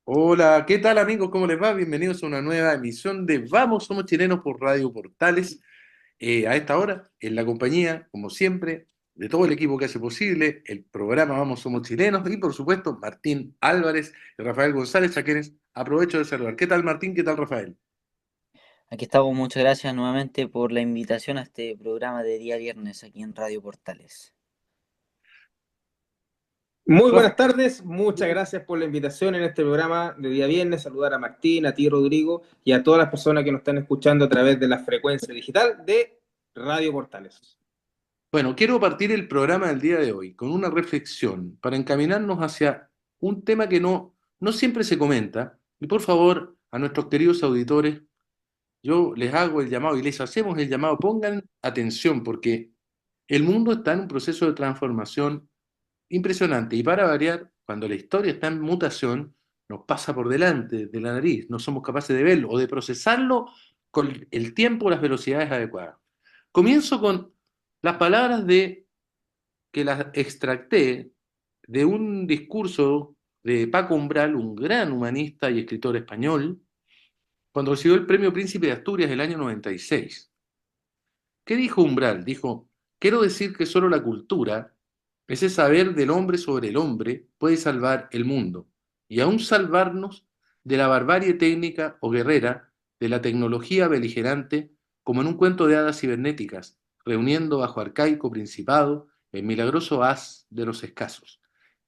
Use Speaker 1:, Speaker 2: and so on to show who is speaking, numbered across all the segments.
Speaker 1: Hola, ¿qué tal amigos? ¿Cómo les va? Bienvenidos a una nueva emisión de Vamos, somos chilenos por Radio Portales. A esta hora, en la compañía, como siempre, de todo el equipo que hace posible el programa Vamos, somos chilenos y por supuesto Martín Álvarez y Rafael González, a quienes aprovecho de saludar. ¿Qué tal Martín? ¿Qué tal Rafael?
Speaker 2: Aquí estamos, muchas gracias nuevamente por la invitación a este programa de día viernes aquí en Radio Portales.
Speaker 3: Muy
Speaker 1: Rafa-
Speaker 3: buenas tardes, muchas gracias por la invitación en este programa de día viernes. Saludar a Martín, a ti Rodrigo y a todas las personas que nos están escuchando a través de la frecuencia digital de Radio Portales.
Speaker 1: Bueno, quiero partir el programa del día de hoy con una reflexión para encaminarnos hacia un tema que no siempre se comenta. Y por favor, a nuestros queridos auditores, yo les hago el llamado y les hacemos el llamado, pongan atención porque el mundo está en un proceso de transformación impresionante y para variar, cuando la historia está en mutación, nos pasa por delante de la nariz, no somos capaces de verlo o de procesarlo con el tiempo, las velocidades adecuadas. Comienzo con las palabras que las extracté de un discurso de Paco Umbral, un gran humanista y escritor español, cuando recibió el Premio Príncipe de Asturias el año 96. ¿Qué dijo Umbral? Dijo, quiero decir que solo la cultura, ese saber del hombre sobre el hombre, puede salvar el mundo y aún salvarnos de la barbarie técnica o guerrera, de la tecnología beligerante, como en un cuento de hadas cibernéticas, reuniendo bajo arcaico principado el milagroso haz de los escasos.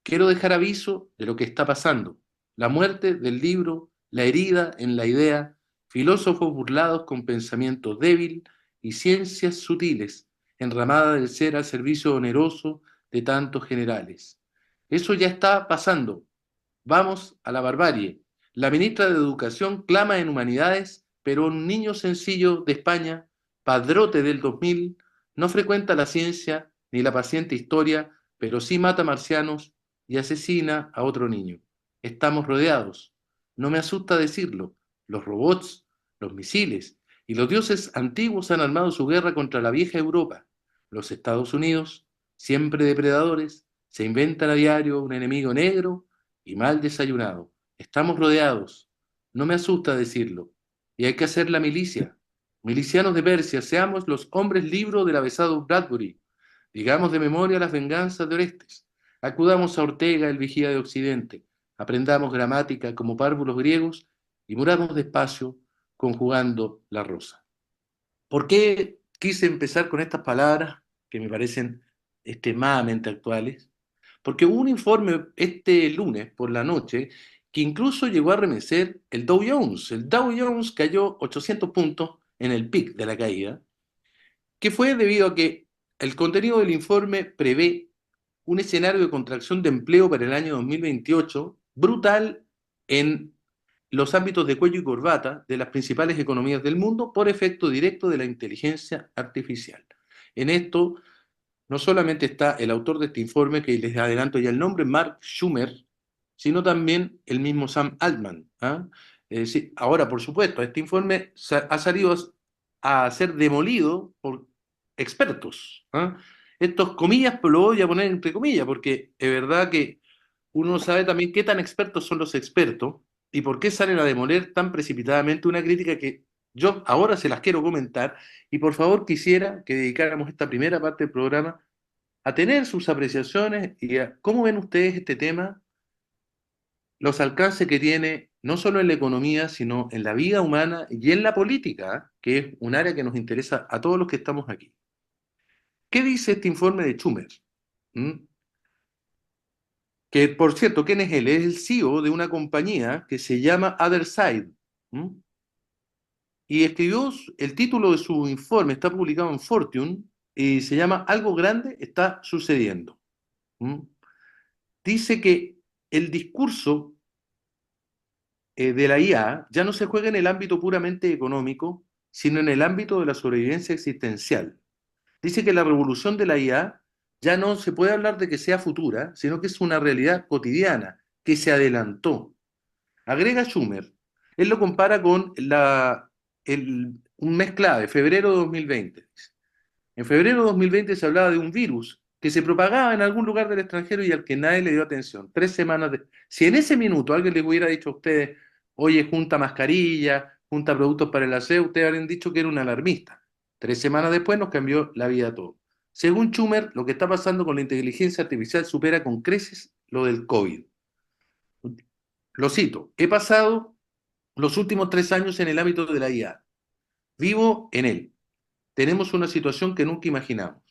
Speaker 1: Quiero dejar aviso de lo que está pasando, la muerte del libro, la herida en la idea, filósofos burlados con pensamiento débil, y ciencias sutiles, enramada del ser al servicio oneroso de tantos generales. Eso ya está pasando. Vamos a la barbarie. La ministra de Educación clama en humanidades, pero un niño sencillo de España, padrote del 2000, no frecuenta la ciencia ni la paciente historia, pero sí mata marcianos y asesina a otro niño. Estamos rodeados. No me asusta decirlo. Los robots, los misiles y los dioses antiguos han armado su guerra contra la vieja Europa. Los Estados Unidos, siempre depredadores, se inventan a diario un enemigo negro y mal desayunado. Estamos rodeados. No me asusta decirlo. Y hay que hacer la milicia. Milicianos de Persia, seamos los hombres libros del avesado Bradbury. Digamos de memoria las venganzas de Orestes. Acudamos a Ortega, el vigía de Occidente. Aprendamos gramática como párvulos griegos y muramos despacio conjugando la rosa. ¿Por qué quise empezar con estas palabras que me parecen extremadamente actuales? Porque hubo un informe este lunes por la noche que incluso llegó a remecer el Dow Jones. El Dow Jones cayó 800 puntos en el pic de la caída, que fue debido a que el contenido del informe prevé un escenario de contracción de empleo para el año 2028 brutal en los ámbitos de cuello y corbata de las principales economías del mundo por efecto directo de la inteligencia artificial. En esto no solamente está el autor de este informe, que les adelanto ya el nombre, Mark Schumer, sino también el mismo Sam Altman. ¿Ah? Sí, ahora, por supuesto, este informe ha salido a ser demolido por expertos. ¿Ah? Estos comillas, pero lo voy a poner entre comillas, porque es verdad que uno no sabe también qué tan expertos son los expertos y por qué salen a demoler tan precipitadamente una crítica que yo ahora se las quiero comentar y por favor quisiera que dedicáramos esta primera parte del programa a tener sus apreciaciones y a cómo ven ustedes este tema, los alcances que tiene no solo en la economía, sino en la vida humana y en la política, que es un área que nos interesa a todos los que estamos aquí. ¿Qué dice este informe de Schumer? ¿Mm? Que, por cierto, ¿quién es él? Es el CEO de una compañía que se llama Other Side. ¿Mm? Y escribió el título de su informe, está publicado en Fortune, y se llama Algo grande está sucediendo. ¿Mm? Dice que el discurso de la IA ya no se juega en el ámbito puramente económico, sino en el ámbito de la sobrevivencia existencial. Dice que la revolución de la IA ya no se puede hablar de que sea futura, sino que es una realidad cotidiana, que se adelantó. Agrega Schumer, él lo compara con un mes clave, febrero de 2020. En febrero de 2020 se hablaba de un virus que se propagaba en algún lugar del extranjero y al que nadie le dio atención. 3 semanas de... Si en ese minuto alguien les hubiera dicho a ustedes, oye, junta mascarilla, junta productos para el aseo, ustedes habrían dicho que era un alarmista. 3 semanas después nos cambió la vida a todos. Según Schumer, lo que está pasando con la inteligencia artificial supera con creces lo del COVID. Lo cito, he pasado los últimos 3 años en el ámbito de la IA. Vivo en él. Tenemos una situación que nunca imaginamos.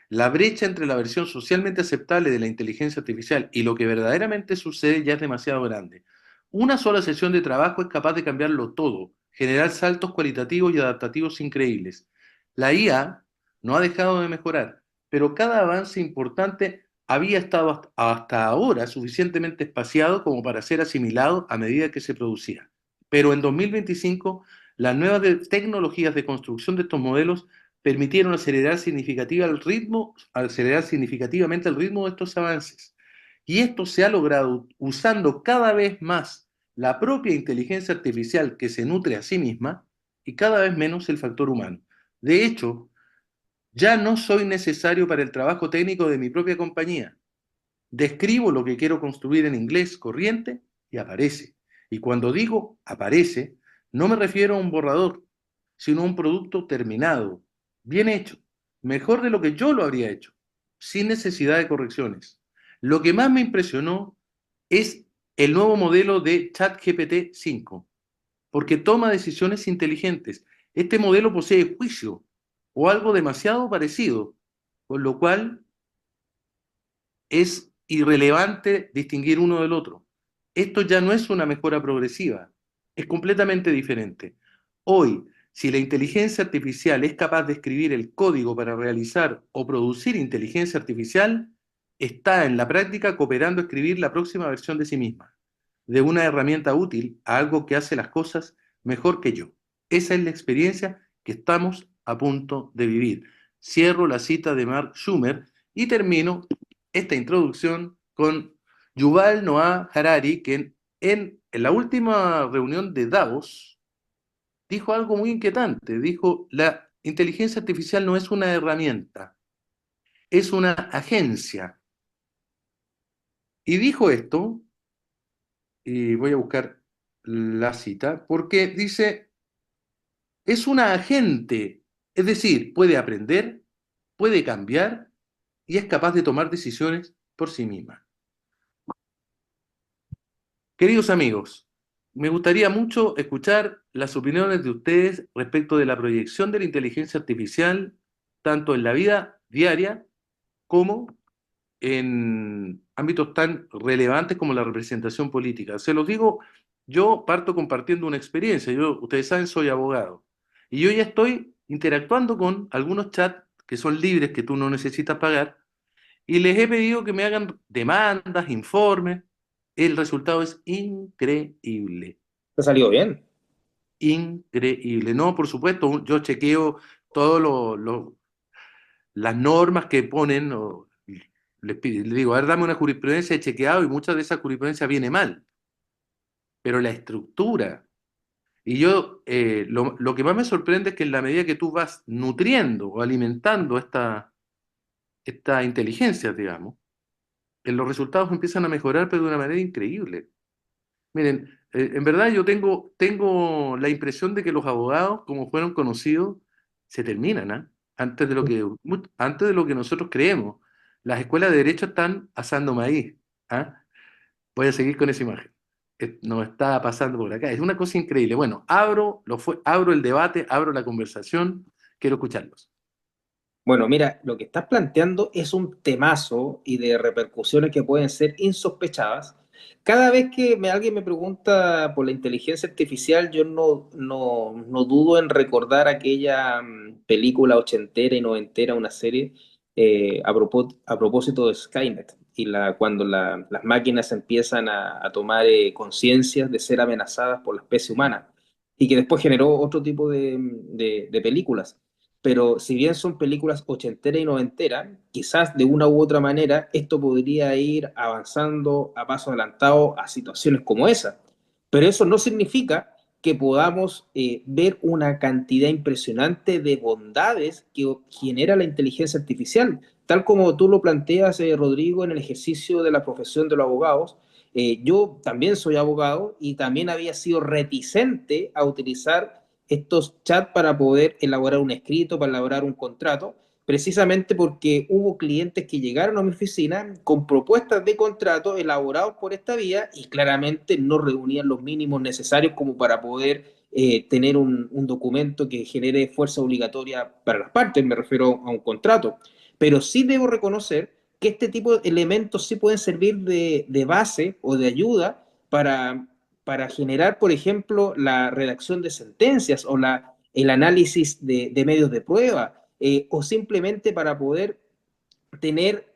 Speaker 1: La brecha entre la versión socialmente aceptable de la inteligencia artificial y lo que verdaderamente sucede ya es demasiado grande. Una sola sesión de trabajo es capaz de cambiarlo todo, generar saltos cualitativos y adaptativos increíbles. La IA no ha dejado de mejorar, pero cada avance importante había estado hasta ahora suficientemente espaciado como para ser asimilado a medida que se producía. Pero en 2025, las nuevas tecnologías de construcción de estos modelos permitieron acelerar significativamente el ritmo de estos avances. Y esto se ha logrado usando cada vez más la propia inteligencia artificial que se nutre a sí misma y cada vez menos el factor humano. De hecho, ya no soy necesario para el trabajo técnico de mi propia compañía. Describo lo que quiero construir en inglés corriente y aparece. Y cuando digo aparece, no me refiero a un borrador, sino a un producto terminado, bien hecho, mejor de lo que yo lo habría hecho, sin necesidad de correcciones. Lo que más me impresionó es el nuevo modelo de ChatGPT 5, porque toma decisiones inteligentes. Este modelo posee juicio o algo demasiado parecido, con lo cual es irrelevante distinguir uno del otro. Esto ya no es una mejora progresiva, es completamente diferente. Hoy, si la inteligencia artificial es capaz de escribir el código para realizar o producir inteligencia artificial, está en la práctica cooperando a escribir la próxima versión de sí misma, de una herramienta útil a algo que hace las cosas mejor que yo. Esa es la experiencia que estamos a punto de vivir. Cierro la cita de Mark Schumer y termino esta introducción con Yuval Noah Harari, que en la última reunión de Davos dijo algo muy inquietante. Dijo, la inteligencia artificial no es una herramienta, es una agencia. Y dijo esto, y voy a buscar la cita, porque dice, es una agente, es decir, puede aprender, puede cambiar y es capaz de tomar decisiones por sí misma. Queridos amigos, me gustaría mucho escuchar las opiniones de ustedes respecto de la proyección de la inteligencia artificial, tanto en la vida diaria como en ámbitos tan relevantes como la representación política. Se los digo, yo parto compartiendo una experiencia. Yo, ustedes saben, soy abogado. Y yo ya estoy interactuando con algunos chats que son libres, que tú no necesitas pagar, y les he pedido que me hagan demandas, informes. El resultado es increíble,
Speaker 3: ¿Te salió bien?
Speaker 1: increíble. No, por supuesto, yo chequeo todas las normas que ponen, o les digo, a ver, dame una jurisprudencia, he chequeado y muchas de esa jurisprudencia viene mal, pero la estructura, y yo, lo que más me sorprende es que en la medida que tú vas nutriendo o alimentando esta inteligencia, digamos, los resultados empiezan a mejorar, pero de una manera increíble. Miren, en verdad yo tengo la impresión de que los abogados, como fueron conocidos, se terminan, ¿ah? Antes de lo que nosotros creemos. Las escuelas de derecho están asando maíz, ¿ah? Voy a seguir con esa imagen. Nos está pasando por acá. Es una cosa increíble. Bueno, abro el debate, abro la conversación. Quiero escucharlos.
Speaker 3: Bueno, mira, lo que estás planteando es un temazo y de repercusiones que pueden ser insospechadas. Cada vez que alguien me pregunta por la inteligencia artificial, yo no dudo en recordar aquella película ochentera y noventera, una serie, a propósito de Skynet, y cuando las máquinas empiezan a tomar conciencia de ser amenazadas por la especie humana, y que después generó otro tipo de películas. Pero si bien son películas ochenteras y noventeras, quizás de una u otra manera esto podría ir avanzando a paso adelantado a situaciones como esa. Pero eso no significa que podamos ver una cantidad impresionante de bondades que genera la inteligencia artificial. Tal como tú lo planteas, Rodrigo, en el ejercicio de la profesión de los abogados, yo también soy abogado y también había sido reticente a utilizar estos chats para poder elaborar un escrito, para elaborar un contrato, precisamente porque hubo clientes que llegaron a mi oficina con propuestas de contrato elaborados por esta vía y claramente no reunían los mínimos necesarios como para poder tener un documento que genere fuerza obligatoria para las partes, me refiero a un contrato. Pero sí debo reconocer que este tipo de elementos sí pueden servir de base o de ayuda para generar, por ejemplo, la redacción de sentencias o el análisis de medios de prueba, o simplemente para poder tener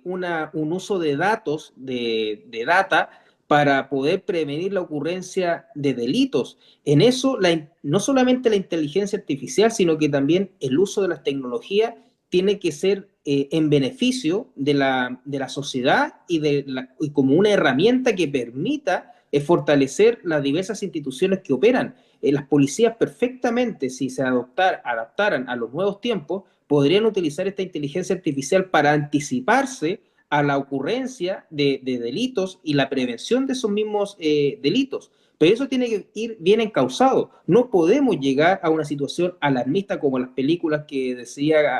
Speaker 3: un uso de datos, de data, para poder prevenir la ocurrencia de delitos. En eso, no solamente la inteligencia artificial, sino que también el uso de las tecnologías tiene que ser en beneficio de la sociedad y como una herramienta que permita fortalecer las diversas instituciones que operan. Las policías perfectamente, si se adaptaran a los nuevos tiempos, podrían utilizar esta inteligencia artificial para anticiparse a la ocurrencia de delitos y la prevención de esos mismos delitos. Pero eso tiene que ir bien encauzado. No podemos llegar a una situación alarmista como las películas que decía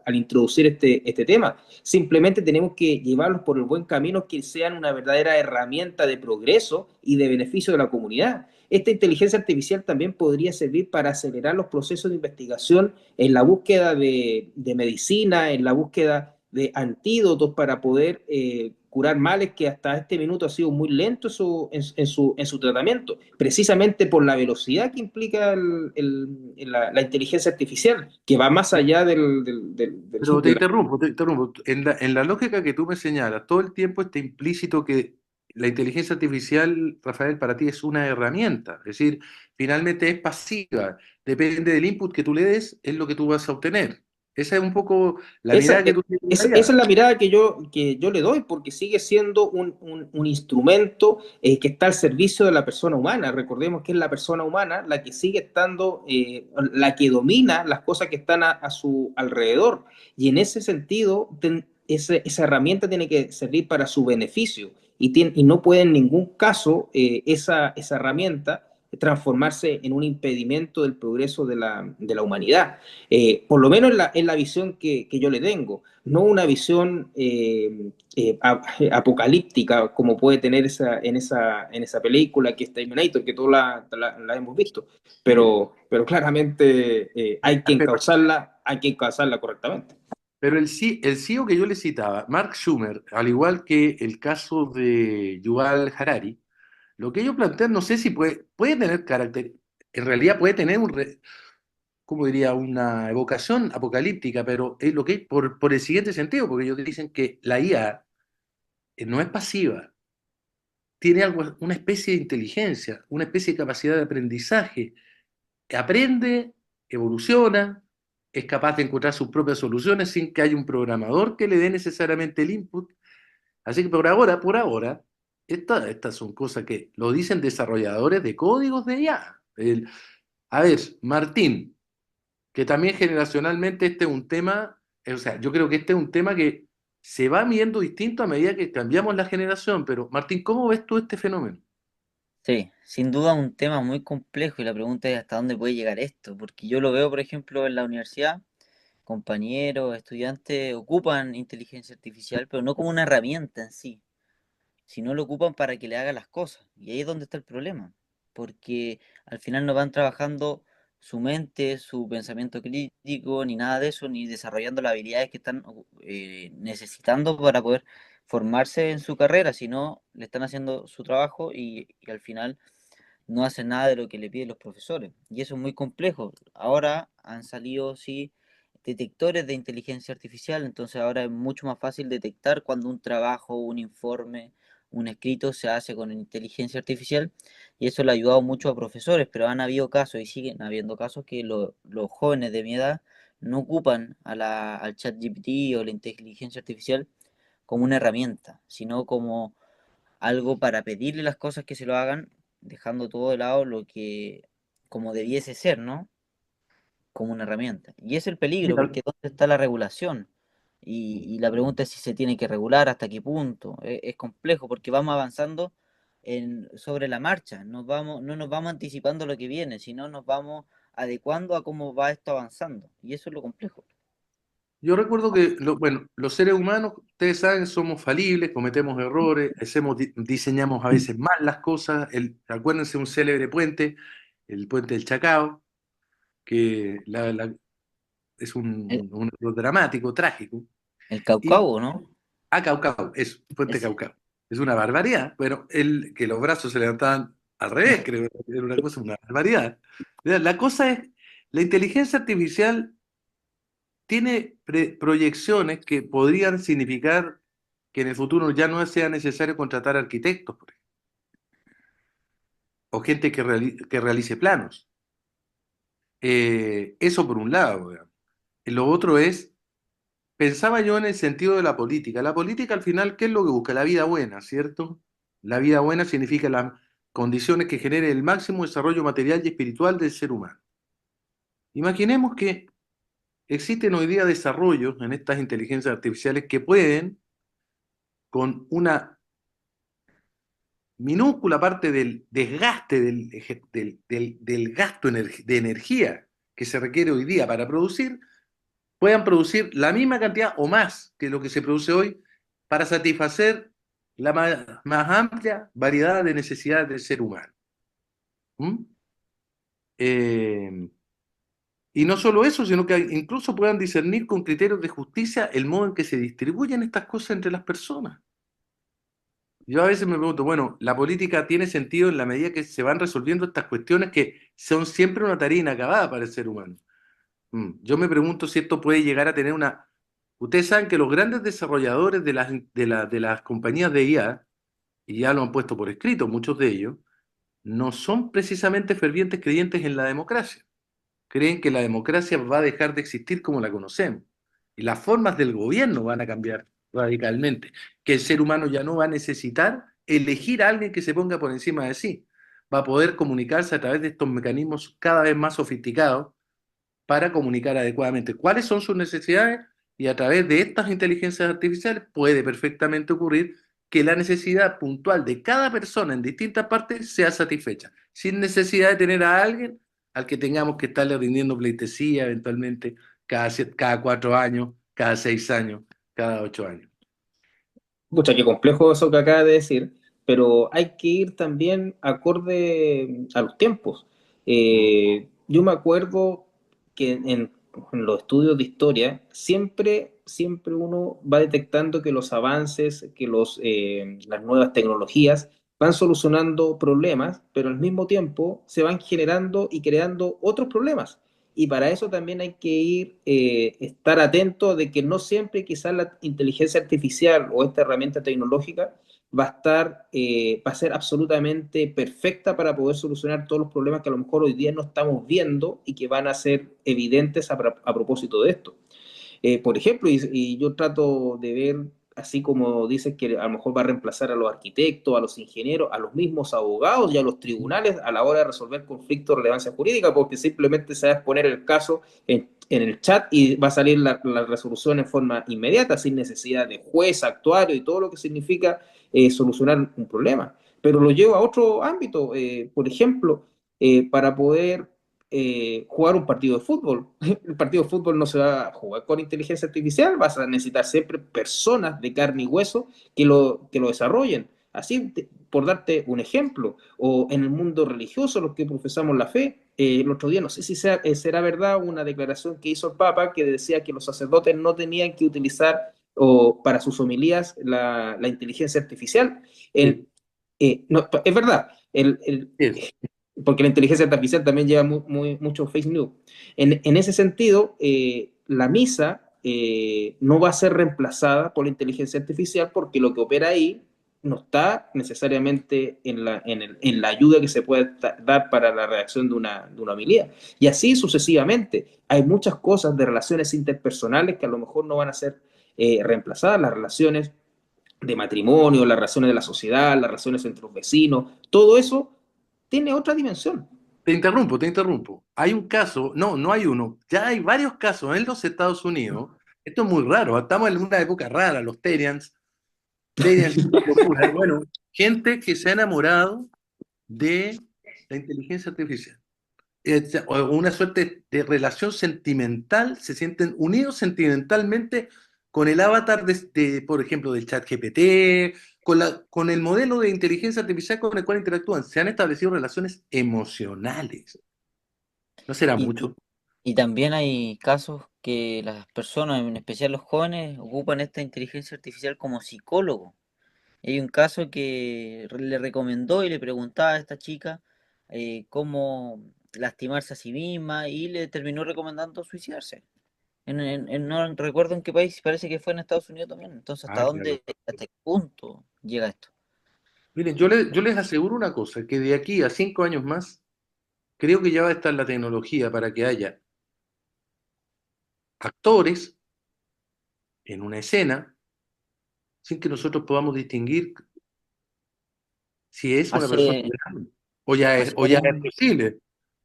Speaker 3: al introducir este tema. Simplemente tenemos que llevarlos por el buen camino, que sean una verdadera herramienta de progreso y de beneficio de la comunidad. Esta inteligencia artificial también podría servir para acelerar los procesos de investigación en la búsqueda de medicina, en la búsqueda de antídotos para poder curar males que hasta este minuto ha sido muy lento en su tratamiento, precisamente por la velocidad que implica la inteligencia artificial, que va más allá
Speaker 1: Pero te interrumpo. En la lógica que tú me señalas, todo el tiempo está implícito que la inteligencia artificial, Rafael, para ti es una herramienta. Es decir, finalmente es pasiva. Depende del input que tú le des, es lo que tú vas a obtener. Esa es un poco la mirada que tú tienes
Speaker 3: esa es
Speaker 1: allá.
Speaker 3: la mirada que yo le doy, porque sigue siendo un instrumento que está al servicio de la persona humana. Recordemos que es la persona humana la que sigue estando, la que domina las cosas que están a su alrededor. Y en ese sentido, esa herramienta tiene que servir para su beneficio y no puede en ningún caso esa herramienta transformarse en un impedimento del progreso de la humanidad. Por lo menos en la visión que yo le tengo, no una visión apocalíptica como puede tener en esa película que es Terminator, que todos la hemos visto, pero claramente hay que encauzarla correctamente.
Speaker 1: Pero el CEO que yo le citaba, Mark Schumer, al igual que el caso de Yuval Harari, lo que ellos plantean, no sé si puede tener carácter, en realidad puede tener como diría, una evocación apocalíptica, pero es lo que por el siguiente sentido, porque ellos dicen que la IA no es pasiva, tiene algo, una especie de inteligencia, una especie de capacidad de aprendizaje, aprende, evoluciona, es capaz de encontrar sus propias soluciones sin que haya un programador que le dé necesariamente el input. Así que por ahora, estas son cosas que lo dicen desarrolladores de códigos de IA. A ver, Martín, que también generacionalmente este es un tema, o sea, yo creo que este es un tema que se va viendo distinto a medida que cambiamos la generación, pero Martín, ¿cómo ves tú este fenómeno?
Speaker 2: Sí, sin duda un tema muy complejo y la pregunta es hasta dónde puede llegar esto, porque yo lo veo, por ejemplo, en la universidad, compañeros, estudiantes ocupan inteligencia artificial, pero no como una herramienta en sí, sino lo ocupan para que le haga las cosas. Y ahí es donde está el problema, porque al final no van trabajando su mente, su pensamiento crítico, ni nada de eso, ni desarrollando las habilidades que están necesitando para poder formarse en su carrera, sino le están haciendo su trabajo y al final no hacen nada de lo que le piden los profesores. Y eso es muy complejo. Ahora han salido, sí, detectores de inteligencia artificial, entonces ahora es mucho más fácil detectar cuando un trabajo, un informe, un escrito se hace con inteligencia artificial y eso le ha ayudado mucho a profesores, pero han habido casos y siguen habiendo casos que los jóvenes de mi edad no ocupan al chat GPT o la inteligencia artificial como una herramienta, sino como algo para pedirle las cosas que se lo hagan dejando todo de lado lo que como debiese ser, ¿no? Como una herramienta. Y es el peligro,
Speaker 1: Mira,
Speaker 2: porque ¿dónde está la regulación? Y la pregunta es si se tiene que regular, hasta qué punto. Es complejo porque vamos avanzando sobre la marcha, no nos vamos anticipando lo que viene, sino nos vamos adecuando a cómo va esto avanzando. Y eso es lo complejo.
Speaker 1: yo recuerdo que, bueno, los seres humanos, ustedes saben, somos falibles, cometemos errores, diseñamos a veces mal las cosas. Acuérdense un célebre puente, el puente del Chacao, que es
Speaker 2: El,
Speaker 1: un error dramático, trágico.
Speaker 2: el
Speaker 1: Y
Speaker 2: Caucao, ¿no?
Speaker 1: Caucao, es puente
Speaker 2: Ese.
Speaker 1: Caucao. Es una barbaridad. Bueno, que los brazos se levantaban al revés, creo, era una cosa, una barbaridad. La cosa es, la inteligencia artificial tiene proyecciones que podrían significar que en el futuro ya no sea necesario contratar arquitectos, por ejemplo, o gente que realice planos. Eso por un lado, digamos. Y lo otro es, pensaba yo en el sentido de la política. La política al final, ¿qué es lo que busca? La vida buena, ¿cierto? La vida buena significa las condiciones que generen el máximo desarrollo material y espiritual del ser humano. Imaginemos que existen hoy día desarrollos en estas inteligencias artificiales que pueden, con una minúscula parte del desgaste del gasto de energía que se requiere hoy día para producir, puedan producir la misma cantidad o más que lo que se produce hoy para satisfacer la más amplia variedad de necesidades del ser humano. ¿Mm? Eh, y no solo eso, sino que incluso puedan discernir con criterios de justicia el modo en que se distribuyen estas cosas entre las personas. Yo a veces me pregunto, bueno, la política tiene sentido en la medida que se van resolviendo estas cuestiones que son siempre una tarea inacabada para el ser humano. Yo me pregunto si esto puede llegar a tener una... Ustedes saben que los grandes desarrolladores de las compañías de IA, y ya lo han puesto por escrito muchos de ellos, no son precisamente fervientes creyentes en la democracia. Creen que la democracia va a dejar de existir como la conocemos y las formas del gobierno van a cambiar radicalmente, que el ser humano ya no va a necesitar elegir a alguien que se ponga por encima de sí, va a poder comunicarse a través de estos mecanismos cada vez más sofisticados para comunicar adecuadamente cuáles son sus necesidades y a través de estas inteligencias artificiales puede perfectamente ocurrir que la necesidad puntual de cada persona en distintas partes sea satisfecha, sin necesidad de tener a alguien al que tengamos que estarle rindiendo pleitesía eventualmente cada 4 años, cada 6 años, cada 8 años.
Speaker 3: Pucha, qué complejo eso que acaba de decir, pero hay que ir también acorde a los tiempos. Yo me acuerdo que en los estudios de historia siempre uno va detectando que los avances, que las nuevas tecnologías van solucionando problemas, pero al mismo tiempo se van generando y creando otros problemas. Y para eso también hay que estar atento de que no siempre quizás la inteligencia artificial o esta herramienta tecnológica va a ser absolutamente perfecta para poder solucionar todos los problemas que a lo mejor hoy día no estamos viendo y que van a ser evidentes a propósito de esto. Por ejemplo, y yo trato de ver, así como dices que a lo mejor va a reemplazar a los arquitectos, a los ingenieros, a los mismos abogados y a los tribunales a la hora de resolver conflictos de relevancia jurídica, porque simplemente se va a exponer el caso en el chat y va a salir la resolución en forma inmediata, sin necesidad de juez, actuario y todo lo que significa solucionar un problema. Pero lo llevo a otro ámbito, por ejemplo, para poder jugar un partido de fútbol. El partido de fútbol no se va a jugar con inteligencia artificial, vas a necesitar siempre personas de carne y hueso que lo desarrollen. Así, por darte un ejemplo, o en el mundo religioso, los que profesamos la fe, el otro día, no sé si será verdad, una declaración que hizo el Papa que decía que los sacerdotes no tenían que utilizar para sus homilías la inteligencia artificial.
Speaker 1: Sí,
Speaker 3: No, es verdad,
Speaker 1: sí,
Speaker 3: porque la inteligencia artificial también lleva mucho fake news. En ese sentido, la misa no va a ser reemplazada por la inteligencia artificial porque lo que opera ahí no está necesariamente en la ayuda que se puede dar para la redacción de una homilía. Y así sucesivamente. Hay muchas cosas de relaciones interpersonales que a lo mejor no van a ser reemplazadas, las relaciones de matrimonio, las relaciones de la sociedad, las relaciones entre los vecinos, todo eso tiene otra dimensión.
Speaker 1: Te interrumpo. Hay un caso, no, no hay uno, ya hay varios casos en los Estados Unidos. Esto es muy raro, estamos en una época rara, los Terians es una locura. Bueno, gente que se ha enamorado de la inteligencia artificial. O una suerte de relación sentimental, se sienten unidos sentimentalmente con el avatar por ejemplo, del chat GPT, con el modelo de inteligencia artificial con el cual interactúan. Se han establecido relaciones emocionales. ¿No será
Speaker 2: Y,
Speaker 1: mucho?
Speaker 2: y también hay casos que las personas, en especial los jóvenes, ocupan esta inteligencia artificial como psicólogo. Hay un caso que le recomendó y le preguntaba a esta chica cómo lastimarse a sí misma y le terminó recomendando suicidarse. No recuerdo en qué país, parece que fue en Estados Unidos también. Entonces,
Speaker 1: Ah, claro.
Speaker 2: hasta qué punto llega esto?
Speaker 1: Miren, yo les aseguro una cosa, que de aquí a 5 años más, creo que ya va a estar la tecnología para que haya actores en una escena sin que nosotros podamos distinguir si es una persona
Speaker 2: Hace,
Speaker 1: real
Speaker 2: hace,
Speaker 1: o ya es posible.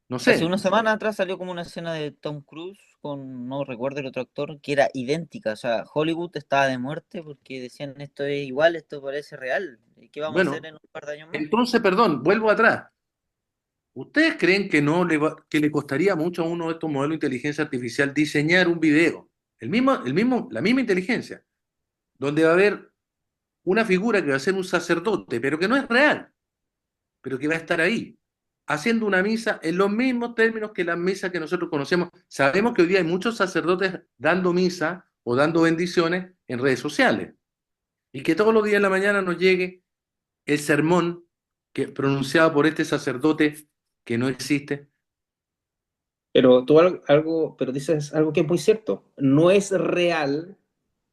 Speaker 1: No
Speaker 2: hace
Speaker 1: sé.
Speaker 2: una semana atrás salió como una escena de Tom Cruise con, no recuerdo el otro actor, que era idéntica. O sea, Hollywood estaba de muerte porque decían esto es igual, esto parece real. ¿Qué vamos a hacer
Speaker 1: Bueno,
Speaker 2: en un par de años más?
Speaker 1: entonces, perdón, vuelvo atrás. ¿Ustedes creen que no que le costaría mucho a uno de estos modelos de inteligencia artificial diseñar un video? La misma inteligencia, donde va a haber una figura que va a ser un sacerdote, pero que no es real, pero que va a estar ahí, haciendo una misa en los mismos términos que las misas que nosotros conocemos. Sabemos que hoy día hay muchos sacerdotes dando misa o dando bendiciones en redes sociales, y que todos los días en la mañana nos llegue el sermón pronunciado por este sacerdote que no existe.
Speaker 3: Pero tú pero dices algo que es muy cierto. No es real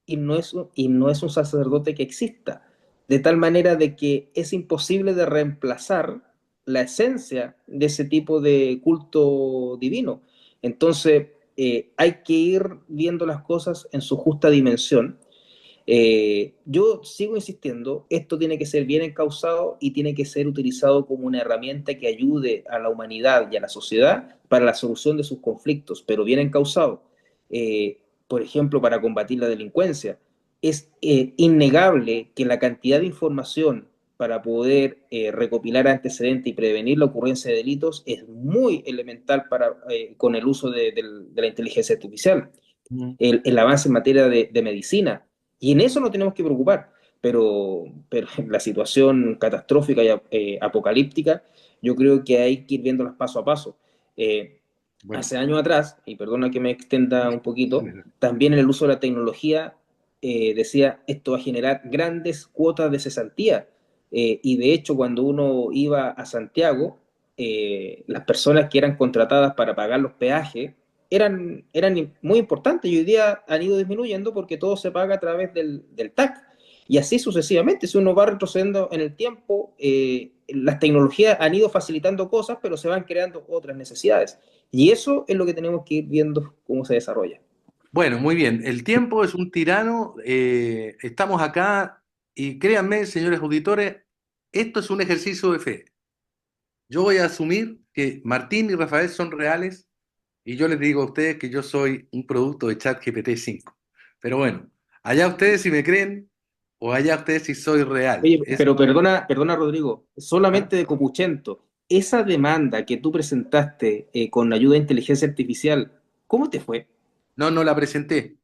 Speaker 3: y no es un sacerdote que exista. De tal manera de que es imposible de reemplazar la esencia de ese tipo de culto divino. Entonces, hay que ir viendo las cosas en su justa dimensión. Yo sigo insistiendo, esto tiene que ser bien encausado y tiene que ser utilizado como una herramienta que ayude a la humanidad y a la sociedad para la solución de sus conflictos, pero bien encausado. Por ejemplo, para combatir la delincuencia. Es innegable que la cantidad de información para poder recopilar antecedentes y prevenir la ocurrencia de delitos es muy elemental con el uso de la inteligencia artificial.
Speaker 1: Mm.
Speaker 3: El avance en materia de medicina. Y en eso no tenemos que preocupar, pero la situación catastrófica y apocalíptica, yo creo que hay que ir viéndolas paso a paso.
Speaker 1: Bueno,
Speaker 3: Hace años atrás, y perdona que me extienda un poquito, también en el uso de la tecnología decía esto va a generar grandes cuotas de cesantía. Y de hecho, cuando uno iba a Santiago, las personas que eran contratadas para pagar los peajes eran muy importantes y hoy día han ido disminuyendo porque todo se paga a través del TAC. Y así sucesivamente, si uno va retrocediendo en el tiempo, las tecnologías han ido facilitando cosas, pero se van creando otras necesidades. Y eso es lo que tenemos que ir viendo cómo se desarrolla.
Speaker 1: bueno, muy bien. El tiempo es un tirano. Estamos acá y créanme, señores auditores, esto es un ejercicio de fe. Yo voy a asumir que Martín y Rafael son reales y yo les digo a ustedes que yo soy un producto de ChatGPT 5. Pero bueno, allá ustedes si me creen o allá ustedes si soy real.
Speaker 3: Oye, pero perdona Rodrigo,
Speaker 1: ¿Ah?
Speaker 3: solamente de Copuchento, esa demanda que tú presentaste con ayuda de inteligencia artificial, ¿cómo te fue?
Speaker 1: No, no la presenté.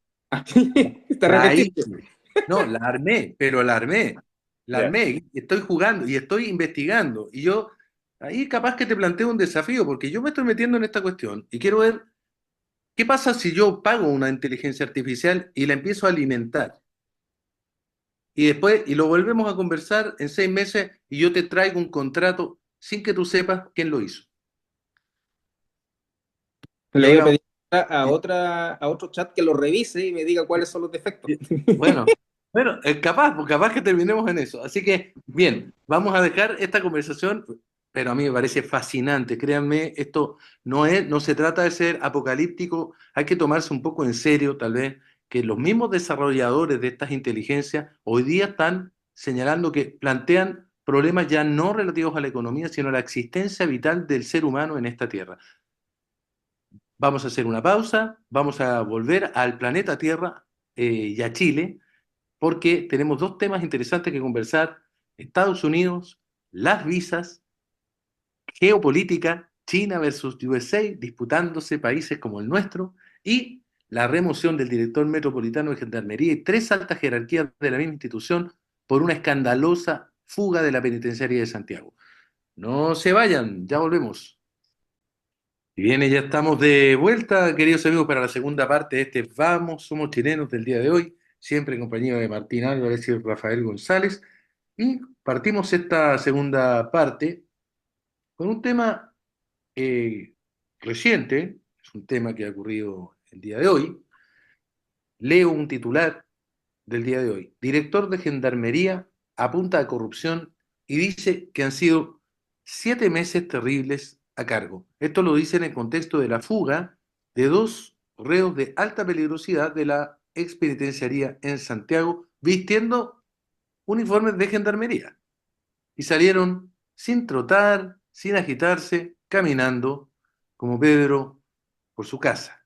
Speaker 3: ¿Te
Speaker 1: La
Speaker 3: arrepentiste?
Speaker 1: hice. No, la armé, pero la armé. La
Speaker 3: Ya.
Speaker 1: armé. Estoy jugando y estoy investigando. Y yo, ahí capaz que te planteo un desafío, porque yo me estoy metiendo en esta cuestión y quiero ver qué pasa si yo pago una inteligencia artificial y la empiezo a alimentar. Y después, y lo volvemos a conversar en 6 meses y yo te traigo un contrato sin que tú sepas quién lo hizo. Y
Speaker 3: Le
Speaker 1: ahí
Speaker 3: voy a
Speaker 1: vamos.
Speaker 3: pedir a otro chat que lo revise y me diga cuáles son los defectos.
Speaker 1: Bueno, bueno, capaz, pues capaz que terminemos en eso. Así que, bien, vamos a dejar esta conversación, pero a mí me parece fascinante. Créanme, esto no se trata de ser apocalíptico, hay que tomarse un poco en serio, tal vez, que los mismos desarrolladores de estas inteligencias hoy día están señalando que plantean problemas ya no relativos a la economía, sino a la existencia vital del ser humano en esta tierra. Vamos a hacer una pausa, vamos a volver al planeta Tierra y a Chile, porque tenemos dos temas interesantes que conversar: Estados Unidos, las visas, geopolítica, China versus USA, disputándose países como el nuestro, y la remoción del director metropolitano de Gendarmería y tres altas jerarquías de la misma institución por una escandalosa fuga de la penitenciaria de Santiago. No se vayan, ya volvemos. Y bien, ya estamos de vuelta, queridos amigos, para la segunda parte de este Vamos, somos chilenos del día de hoy, siempre en compañía de Martín Álvarez y Rafael González. Y partimos esta segunda parte con un tema reciente, es un tema que ha ocurrido el día de hoy. Leo un titular del día de hoy. Director de Gendarmería apunta a corrupción y dice que han sido 7 meses terribles a cargo. Esto lo dice en el contexto de la fuga de dos reos de alta peligrosidad de la expenitenciaría en Santiago, vistiendo uniformes de gendarmería. Y salieron sin trotar, sin agitarse, caminando, como Pedro, por su casa.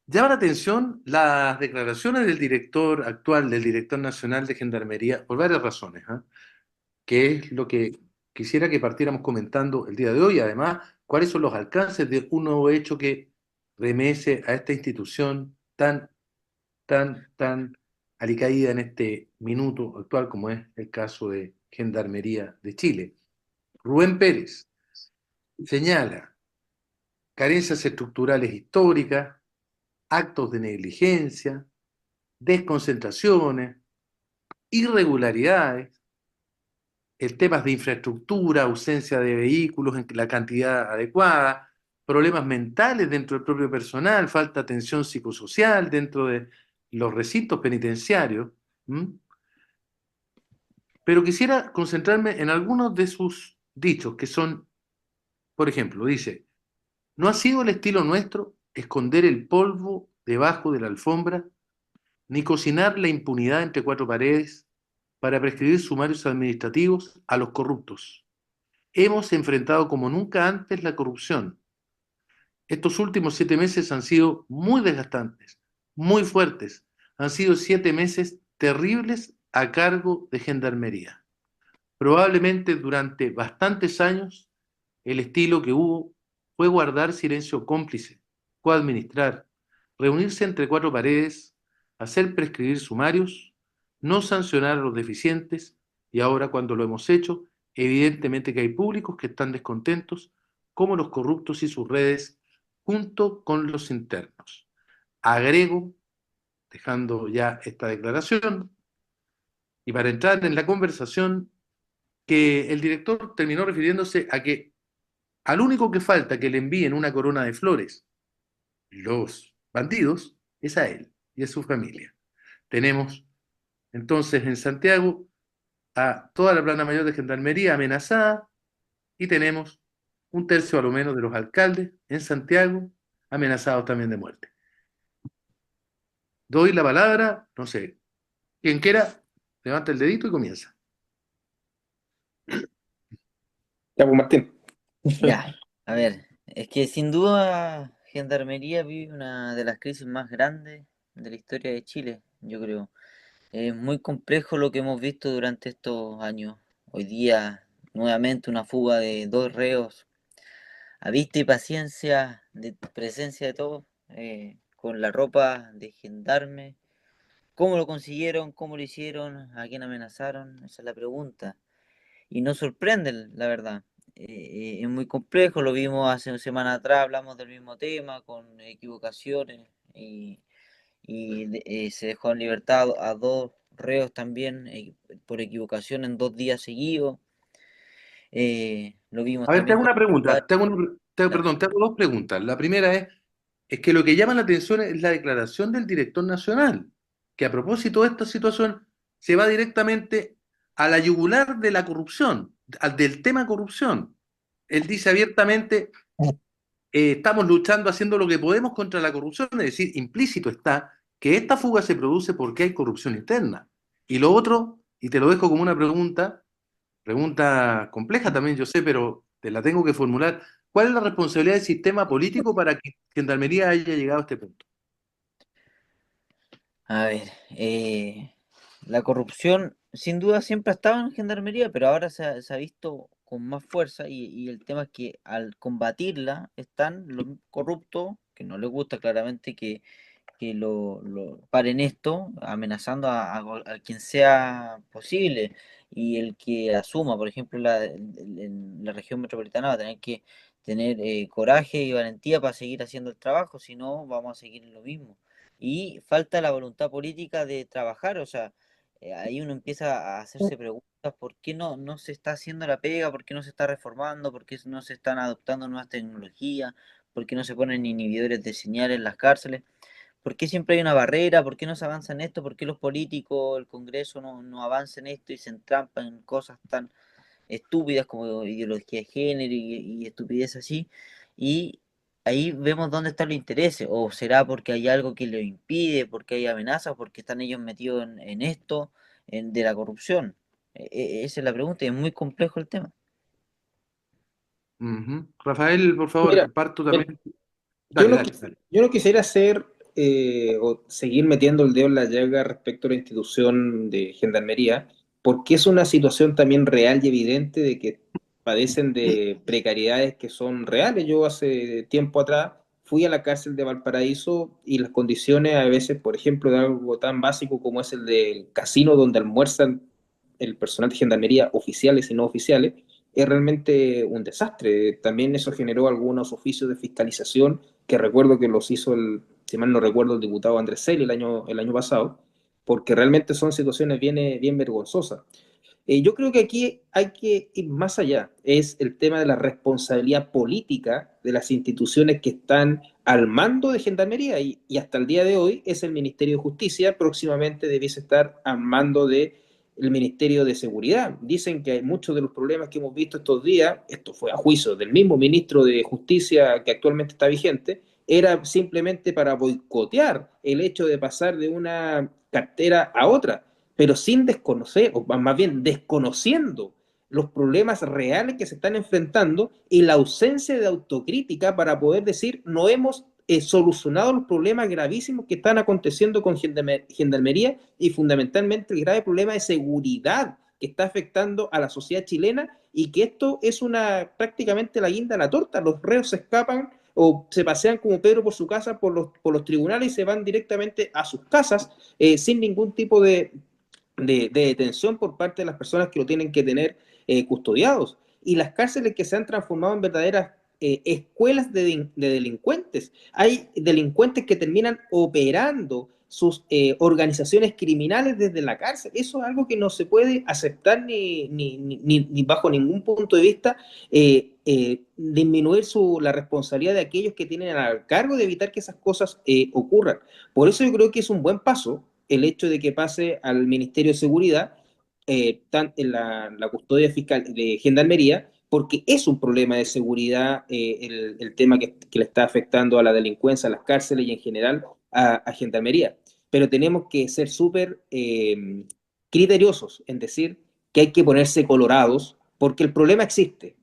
Speaker 1: Llama la atención las declaraciones del director actual, del director nacional de Gendarmería, por varias razones, ¿eh? Que es lo que quisiera que partiéramos comentando el día de hoy. Además, cuáles son los alcances de un nuevo hecho que remece a esta institución tan alicaída en este minuto actual, como es el caso de Gendarmería de Chile. Rubén Pérez señala carencias estructurales históricas, actos de negligencia, desconcentraciones, irregularidades, el temas de infraestructura, ausencia de vehículos en la cantidad adecuada, problemas mentales dentro del propio personal, falta de atención psicosocial dentro de los recintos penitenciarios. Pero quisiera concentrarme en algunos de sus dichos, que son, por ejemplo, dice: no ha sido el estilo nuestro esconder el polvo debajo de la alfombra, ni cocinar la impunidad entre cuatro paredes para prescribir sumarios administrativos a los corruptos. Hemos enfrentado como nunca antes la corrupción. Estos últimos 7 meses han sido muy desgastantes, muy fuertes. Han sido 7 meses terribles a cargo de Gendarmería. Probablemente durante bastantes años el estilo que hubo fue guardar silencio cómplice, coadministrar, reunirse entre cuatro paredes, hacer prescribir sumarios, no sancionar a los deficientes, y ahora cuando lo hemos hecho, evidentemente que hay públicos que están descontentos, como los corruptos y sus redes, junto con los internos. Agrego, dejando ya esta declaración, y para entrar en la conversación, que el director terminó refiriéndose a que al único que falta que le envíen una corona de flores los bandidos es a él y a su familia. Tenemos entonces en Santiago a toda la plana mayor de Gendarmería amenazada, y tenemos un tercio a lo menos de los alcaldes en Santiago amenazados también de muerte. Doy la palabra, no sé, quien quiera, levanta el dedito y comienza.
Speaker 3: Ya, pues Martín.
Speaker 2: Ya, a ver, es que sin duda Gendarmería vive una de las crisis más grandes de la historia de Chile, yo creo. Es muy complejo lo que hemos visto durante estos años. Hoy día, nuevamente, una fuga de dos reos a vista y paciencia, de presencia de todos, con la ropa de gendarme. ¿Cómo lo consiguieron? ¿Cómo lo hicieron? ¿A quién amenazaron? Esa es la pregunta. Y nos sorprenden, la verdad. Es muy complejo, lo vimos hace una semana atrás, hablamos del mismo tema, con equivocaciones, y se dejó en libertad a dos reos también por equivocación en 2 días seguidos. Lo vimos
Speaker 1: A ver, te
Speaker 2: también
Speaker 1: hago
Speaker 2: con
Speaker 1: una pregunta,
Speaker 2: Dale.
Speaker 1: perdón, te hago dos preguntas. La primera es que lo que llama la atención es la declaración del director nacional, que a propósito de esta situación se va directamente a la yugular de la corrupción, del tema corrupción. Él dice abiertamente, estamos luchando, haciendo lo que podemos contra la corrupción, es decir, implícito está que esta fuga se produce porque hay corrupción interna. Y lo otro, y te lo dejo como una pregunta, Pregunta compleja también, yo sé, pero te la tengo que formular. ¿Cuál es la responsabilidad del sistema político para que Gendarmería haya llegado a este punto?
Speaker 2: A ver, la corrupción sin duda siempre ha estado en Gendarmería, pero ahora se ha visto con más fuerza y el tema es que al combatirla están los corruptos, que no les gusta claramente que lo paren esto, amenazando a quien sea posible y el que asuma, por ejemplo, en la región metropolitana va a tener que tener coraje y valentía para seguir haciendo el trabajo, si no vamos a seguir en lo mismo. Y falta la voluntad política de trabajar, o sea, ahí uno empieza a hacerse preguntas, ¿por qué no se está haciendo la pega? ¿Por qué no se está reformando? ¿Por qué no se están adoptando nuevas tecnologías? ¿Por qué no se ponen inhibidores de señal en las cárceles? ¿Por qué siempre hay una barrera? ¿Por qué no se avanza en esto? ¿Por qué los políticos, el Congreso no avanza en esto y se entrampan en cosas tan estúpidas como ideología de género y estupidez así? Y ahí vemos dónde están los intereses. ¿O será porque hay algo que lo impide, porque hay amenazas, porque están ellos metidos en esto, de la corrupción? Esa es la pregunta y es muy complejo el tema.
Speaker 1: Ujú. Rafael, por
Speaker 3: Mira,
Speaker 1: favor, parto
Speaker 3: mira,
Speaker 1: también.
Speaker 3: Yo
Speaker 1: Dale,
Speaker 3: no,
Speaker 1: dale, dale.
Speaker 3: yo no quisiera hacer o seguir metiendo el dedo en la llaga respecto a la institución de Gendarmería, porque es una situación también real y evidente de que padecen de precariedades que son reales. Yo hace tiempo atrás fui a la cárcel de Valparaíso y las condiciones a veces, por ejemplo, de algo tan básico como es el del casino donde almuerzan el personal de Gendarmería, oficiales y no oficiales, es realmente un desastre. También eso generó algunos oficios de fiscalización que recuerdo que los hizo si mal no recuerdo, el diputado Andrés Celi el año pasado, porque realmente son situaciones bien vergonzosas. Yo creo que aquí hay que ir más allá, es el tema de la responsabilidad política de las instituciones que están al mando de Gendarmería y hasta el día de hoy es el Ministerio de Justicia, próximamente debiese estar al mando de el Ministerio de Seguridad. Dicen que hay muchos de los problemas que hemos visto estos días, esto fue a juicio del mismo ministro de Justicia que actualmente está vigente, era simplemente para boicotear el hecho de pasar de una cartera a otra, pero sin desconocer, o más bien desconociendo los problemas reales que se están enfrentando y la ausencia de autocrítica para poder decir no hemos solucionado los problemas gravísimos que están aconteciendo con Gendarmería y fundamentalmente el grave problema de seguridad que está afectando a la sociedad chilena y que esto es prácticamente la guinda de la torta. Los reos se escapan o se pasean como Pedro por su casa por los tribunales y se van directamente a sus casas sin ningún tipo de detención por parte de las personas que lo tienen que tener custodiados. Y las cárceles que se han transformado en verdaderas escuelas de delincuentes. Hay delincuentes que terminan operando sus organizaciones criminales desde la cárcel. Eso es algo que no se puede aceptar ni bajo ningún punto de vista disminuir la responsabilidad de aquellos que tienen al cargo de evitar que esas cosas ocurran. Por eso yo creo que es un buen paso el hecho de que pase al Ministerio de Seguridad en la custodia fiscal de Gendarmería, porque es un problema de seguridad el tema que le está afectando a la delincuencia, a las cárceles y en general a Gendarmería. Pero tenemos que ser súper criteriosos en decir que hay que ponerse colorados porque el problema existe.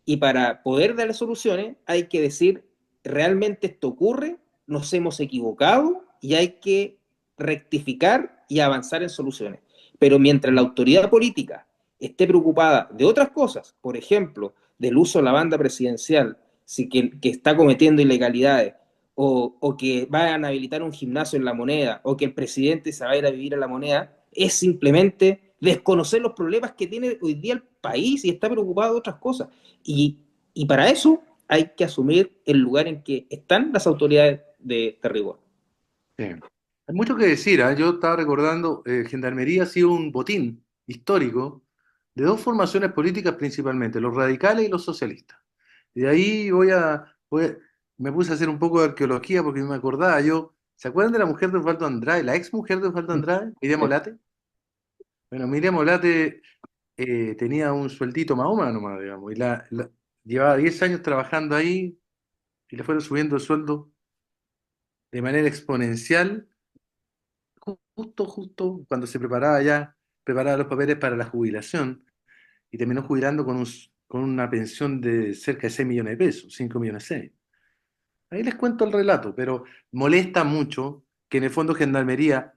Speaker 3: Y para poder darle soluciones hay que decir, realmente esto ocurre, nos hemos equivocado y hay que rectificar y avanzar en soluciones. Pero mientras la autoridad política esté preocupada de otras cosas, por ejemplo, del uso de la banda presidencial, si que está cometiendo ilegalidades, o que vayan a habilitar un gimnasio en La Moneda, o que el presidente se va a ir a vivir a La Moneda, es simplemente desconocer los problemas que tiene hoy día el país y está preocupado de otras cosas. Y para eso hay que asumir el lugar en que están las autoridades de rigor.
Speaker 1: Sí. Hay mucho que decir, ¿ah? Yo estaba recordando, Gendarmería ha sido un botín histórico de dos formaciones políticas principalmente, los radicales y los socialistas. Y de ahí me puse a hacer un poco de arqueología porque me acordaba yo, ¿se acuerdan de la mujer de Osvaldo Andrade, la ex mujer de Osvaldo Andrade, Miriam Olate? Bueno, Miriam Olate tenía un sueldito más o menos nomás, digamos, llevaba 10 años trabajando ahí y le fueron subiendo el sueldo de manera exponencial justo cuando se preparaba los papeles para la jubilación. y terminó jubilando con una pensión de cerca de 6 millones de pesos, 5 millones 6. Ahí les cuento el relato, pero molesta mucho que en el fondo Gendarmería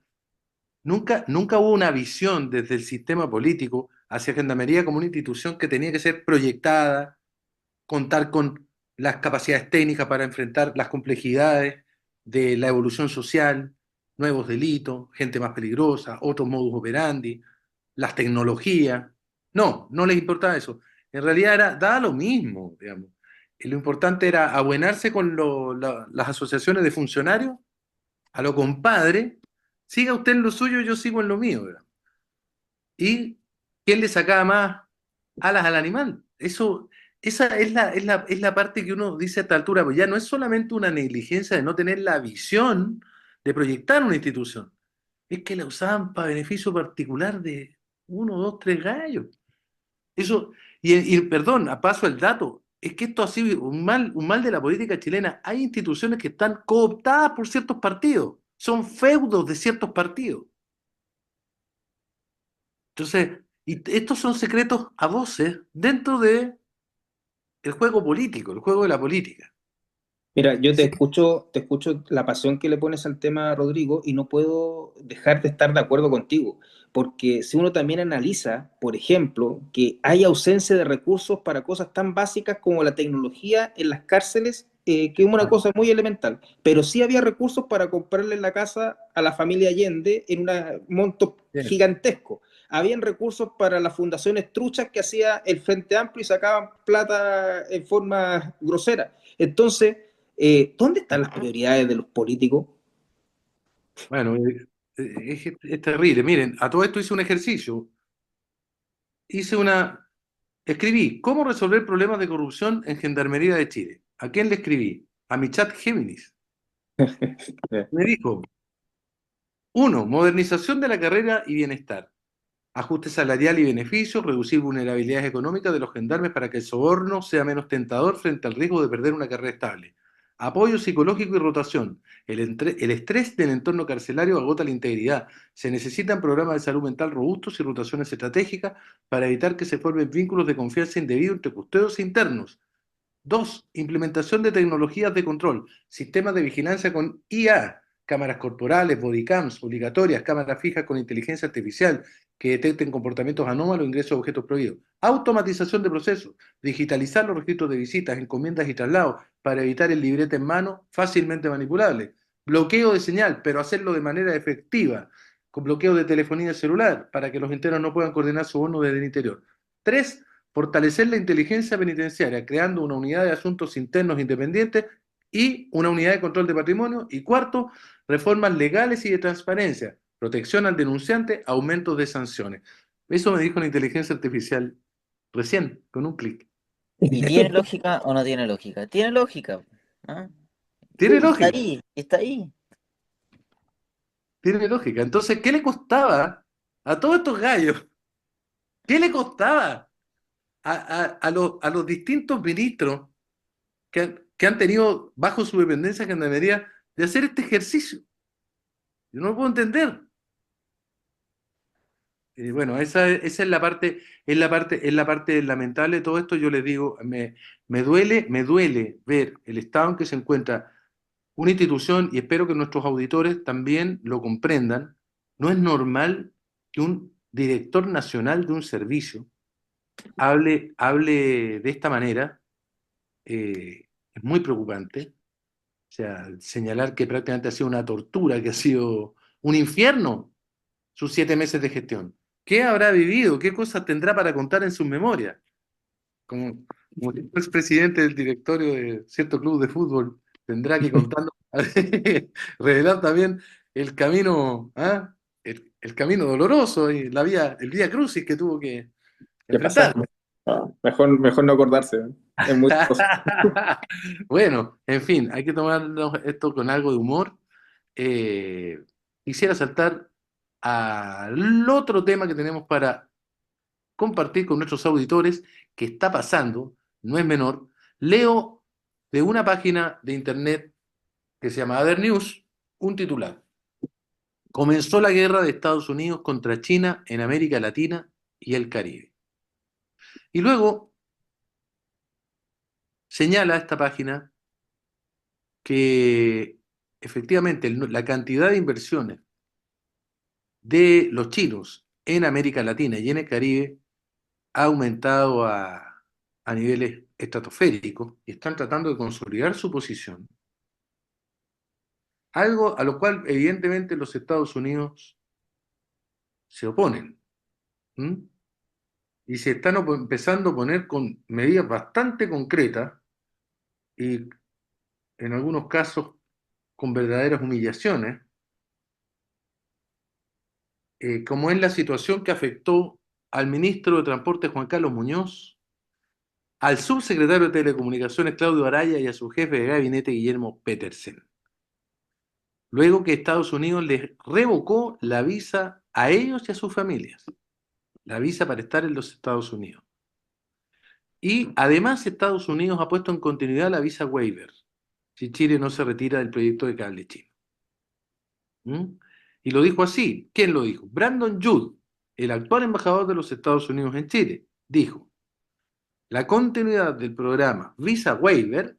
Speaker 1: nunca hubo una visión desde el sistema político hacia Gendarmería como una institución que tenía que ser proyectada, contar con las capacidades técnicas para enfrentar las complejidades de la evolución social, nuevos delitos, gente más peligrosa, otros modus operandi, las tecnologías. No les importaba eso. En realidad daba lo mismo, digamos. Y lo importante era abuenarse con las asociaciones de funcionarios, a lo compadre, siga usted en lo suyo, yo sigo en lo mío, digamos. ¿Y quién le sacaba más alas al animal? Esa es la parte que uno dice a esta altura, pues ya no es solamente una negligencia de no tener la visión de proyectar una institución, es que la usaban para beneficio particular de uno, dos, tres gallos. Eso, perdón, a paso el dato, es que esto ha sido un mal de la política chilena. Hay instituciones que están cooptadas por ciertos partidos, son feudos de ciertos partidos. Entonces, y estos son secretos a voces dentro de el juego político, el juego de la política.
Speaker 3: Mira, yo
Speaker 1: Sí.
Speaker 3: te escucho la pasión que le pones al tema, Rodrigo, y no puedo dejar de estar de acuerdo contigo, porque si uno también analiza, por ejemplo, que hay ausencia de recursos para cosas tan básicas como la tecnología en las cárceles, que es una cosa muy elemental, pero sí había recursos para comprarle la casa a la familia Allende en un monto
Speaker 1: Bien.
Speaker 3: gigantesco. Habían recursos para las fundaciones truchas que hacía el Frente Amplio y sacaban plata en forma grosera. Entonces, ¿dónde están las prioridades de los políticos?
Speaker 1: Bueno, es terrible. Miren, a todo esto hice un ejercicio. Hice una, Escribí, ¿cómo resolver problemas de corrupción en Gendarmería de Chile? ¿A quién le escribí? A mi chat Géminis. Me dijo, uno, modernización de la carrera y bienestar. Ajuste salarial y beneficios, reducir vulnerabilidades económicas de los gendarmes para que el soborno sea menos tentador frente al riesgo de perder una carrera estable. Apoyo psicológico y rotación. El estrés del entorno carcelario agota la integridad. Se necesitan programas de salud mental robustos y rotaciones estratégicas para evitar que se formen vínculos de confianza indebidos entre custodios internos. Dos, implementación de tecnologías de control, sistemas de vigilancia con IA, cámaras corporales, bodycams obligatorias, cámaras fijas con inteligencia artificial que detecten comportamientos anómalos o ingresos de objetos prohibidos. Automatización de procesos, digitalizar los registros de visitas, encomiendas y traslados para evitar el librete en mano fácilmente manipulable. Bloqueo de señal, pero hacerlo de manera efectiva, con bloqueo de telefonía celular para que los internos no puedan coordinar su bono desde el interior. Tres, fortalecer la inteligencia penitenciaria, creando una unidad de asuntos internos independientes y una unidad de control de patrimonio. Y cuarto, reformas legales y de transparencia, protección al denunciante, aumento de sanciones. Eso me dijo la inteligencia artificial recién, con un clic.
Speaker 2: ¿Y tiene lógica o no tiene lógica? Tiene lógica. ¿Ah?
Speaker 1: Tiene
Speaker 2: Está
Speaker 1: lógica,
Speaker 2: ahí, está ahí.
Speaker 1: tiene lógica. Entonces, ¿qué le costaba a todos estos gallos? ¿Qué le costaba a los distintos ministros que han tenido bajo su dependencia Gendarmería de hacer este ejercicio? Yo no lo puedo entender. Bueno, esa es la parte lamentable de todo esto. Yo les digo, me duele ver el estado en que se encuentra una institución, y espero que nuestros auditores también lo comprendan. No es normal que un director nacional de un servicio hable de esta manera. Es muy preocupante. O sea, señalar que prácticamente ha sido una tortura, que ha sido un infierno sus 7 meses de gestión. ¿Qué habrá vivido? ¿Qué cosas tendrá para contar en sus memorias? Como el expresidente del directorio de cierto club de fútbol tendrá que contarnos, revelar también el camino, ¿ah? El camino doloroso y el vía crucis que tuvo que
Speaker 3: ¿Qué pasa?
Speaker 1: enfrentar.
Speaker 3: No, mejor no acordarse. Es muy cosa.
Speaker 1: Bueno, en fin, hay que tomarnos esto con algo de humor. Eh, Quisiera saltar al otro tema que tenemos para compartir con nuestros auditores, que está pasando, no es menor. Leo de una página de internet que se llama Other News un titular. Comenzó la guerra de Estados Unidos contra China en América Latina y el Caribe. Y luego señala esta página que efectivamente la cantidad de inversiones de los chinos en América Latina y en el Caribe ha aumentado a niveles estratosféricos y están tratando de consolidar su posición, algo a lo cual evidentemente los Estados Unidos se oponen. ¿Mm? Y se están empezando a poner con medidas bastante concretas y en algunos casos con verdaderas humillaciones, como es la situación que afectó al ministro de Transporte Juan Carlos Muñoz, al subsecretario de Telecomunicaciones Claudio Araya y a su jefe de gabinete Guillermo Petersen. Luego que Estados Unidos les revocó la visa a ellos y a sus familias, la visa para estar en los Estados Unidos. Y además Estados Unidos ha puesto en continuidad la visa waiver, si Chile no se retira del proyecto de cable chino. ¿Mm? Y lo dijo así. ¿Quién lo dijo? Brandon Judd, el actual embajador de los Estados Unidos en Chile, dijo: la continuidad del programa Visa Waiver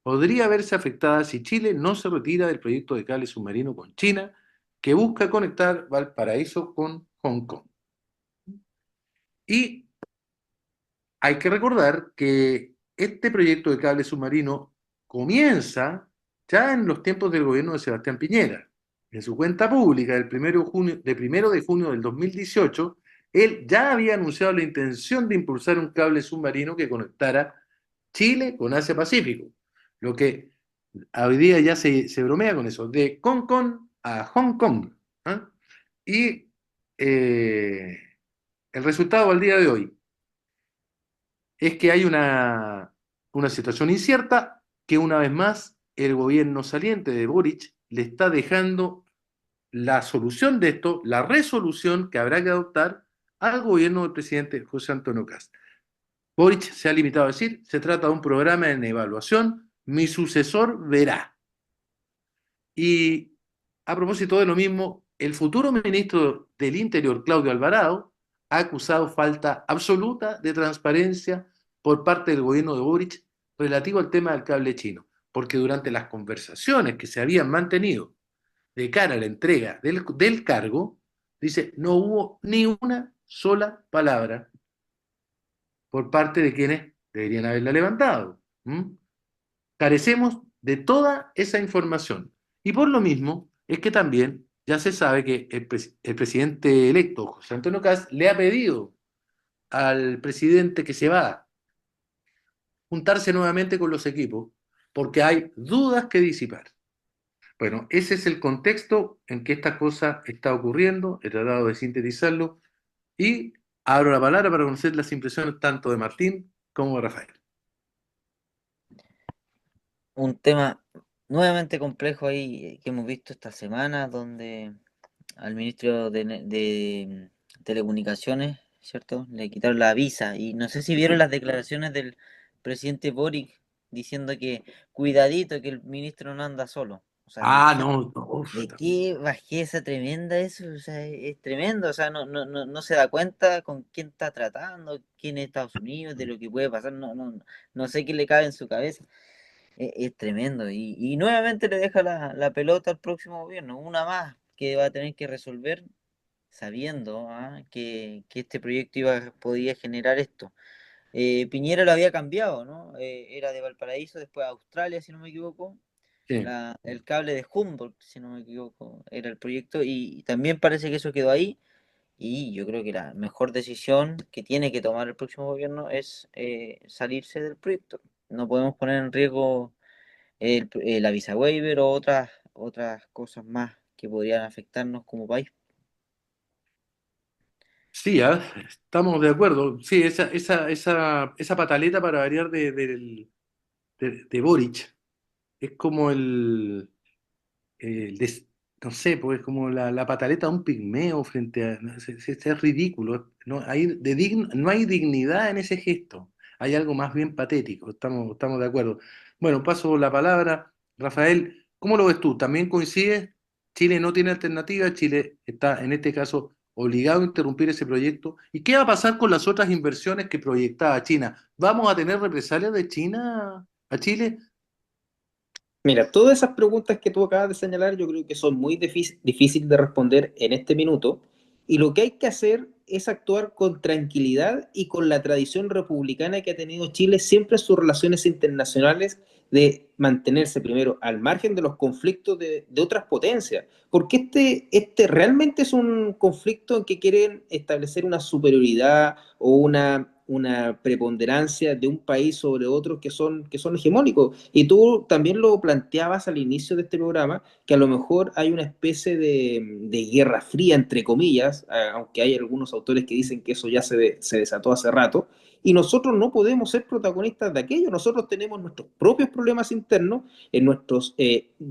Speaker 1: podría verse afectada si Chile no se retira del proyecto de cable submarino con China, que busca conectar Valparaíso con Hong Kong. Y hay que recordar que este proyecto de cable submarino comienza ya en los tiempos del gobierno de Sebastián Piñera. En su cuenta pública del 1 de junio del 2018, él ya había anunciado la intención de impulsar un cable submarino que conectara Chile con Asia Pacífico, lo que hoy día ya se bromea con eso, de Hong Kong a Hong Kong. ¿Ah? Y el resultado al día de hoy es que hay una situación incierta que una vez más el gobierno saliente de Boric le está dejando la solución de esto, la resolución que habrá que adoptar al gobierno del presidente José Antonio Kast. Boric se ha limitado a decir: se trata de un programa en evaluación, mi sucesor verá. Y a propósito de lo mismo, el futuro ministro del Interior, Claudio Alvarado, ha acusado falta absoluta de transparencia por parte del gobierno de Boric relativo al tema del cable chino, porque durante las conversaciones que se habían mantenido de cara a la entrega del cargo, dice, no hubo ni una sola palabra por parte de quienes deberían haberla levantado. ¿Mm? Carecemos de toda esa información. Y por lo mismo es que también ya se sabe que el presidente electo, José Antonio Kast, le ha pedido al presidente que se va a juntarse nuevamente con los equipos, porque hay dudas que disipar. Bueno, ese es el contexto en que esta cosa está ocurriendo. He tratado de sintetizarlo y abro la palabra para conocer las impresiones tanto de Martín como de Rafael.
Speaker 2: Un tema nuevamente complejo ahí que hemos visto esta semana, donde al ministro de Telecomunicaciones, ¿cierto? Le quitaron la visa. Y no sé si vieron las declaraciones del presidente Boric diciendo que cuidadito que el ministro no anda solo. O sea,
Speaker 1: Ah,
Speaker 2: imagínate.
Speaker 1: no, no,
Speaker 2: ¿De qué bajeza tremenda eso? O sea, es tremendo. O sea, no se da cuenta con quién está tratando, quién es Estados Unidos, de lo que puede pasar. No sé qué le cabe en su cabeza. Es tremendo. Y nuevamente le deja la pelota al próximo gobierno. Una más que va a tener que resolver sabiendo que este proyecto podía generar esto. Piñera lo había cambiado, ¿no? Era de Valparaíso, después a Australia, si no me equivoco.
Speaker 1: sí.
Speaker 2: El cable de Humboldt, si no me equivoco, era el proyecto. Y también parece que eso quedó ahí. Y yo creo que la mejor decisión que tiene que tomar el próximo gobierno es salirse del proyecto. No podemos poner en riesgo la visa waiver o otras cosas más que podrían afectarnos como país.
Speaker 1: Sí, estamos de acuerdo. Sí, esa pataleta para variar de Boric es como el des- no sé, pues como la pataleta de un pigmeo frente a... no, es ridículo. No hay dignidad en ese gesto. Hay algo más bien patético. Estamos de acuerdo. Bueno, paso la palabra. Rafael, ¿cómo lo ves tú? ¿También coincides? Chile no tiene alternativa. Chile está, en este caso, obligado a interrumpir ese proyecto? ¿Y qué va a pasar con las otras inversiones que proyectaba China? ¿Vamos a tener represalias de China a Chile?
Speaker 3: Mira, todas esas preguntas que tú acabas de señalar yo creo que son muy difíciles de responder en este minuto y lo que hay que hacer es actuar con tranquilidad y con la tradición republicana que ha tenido Chile siempre en sus relaciones internacionales de mantenerse primero al margen de los conflictos de otras potencias, porque este realmente es un conflicto en que quieren establecer una superioridad o una preponderancia de un país sobre otros que son hegemónicos. Y tú también lo planteabas al inicio de este programa, que a lo mejor hay una especie de guerra fría, entre comillas, aunque hay algunos autores que dicen que eso ya se desató hace rato, y nosotros no podemos ser protagonistas de aquello, nosotros tenemos nuestros propios problemas internos, en nuestros,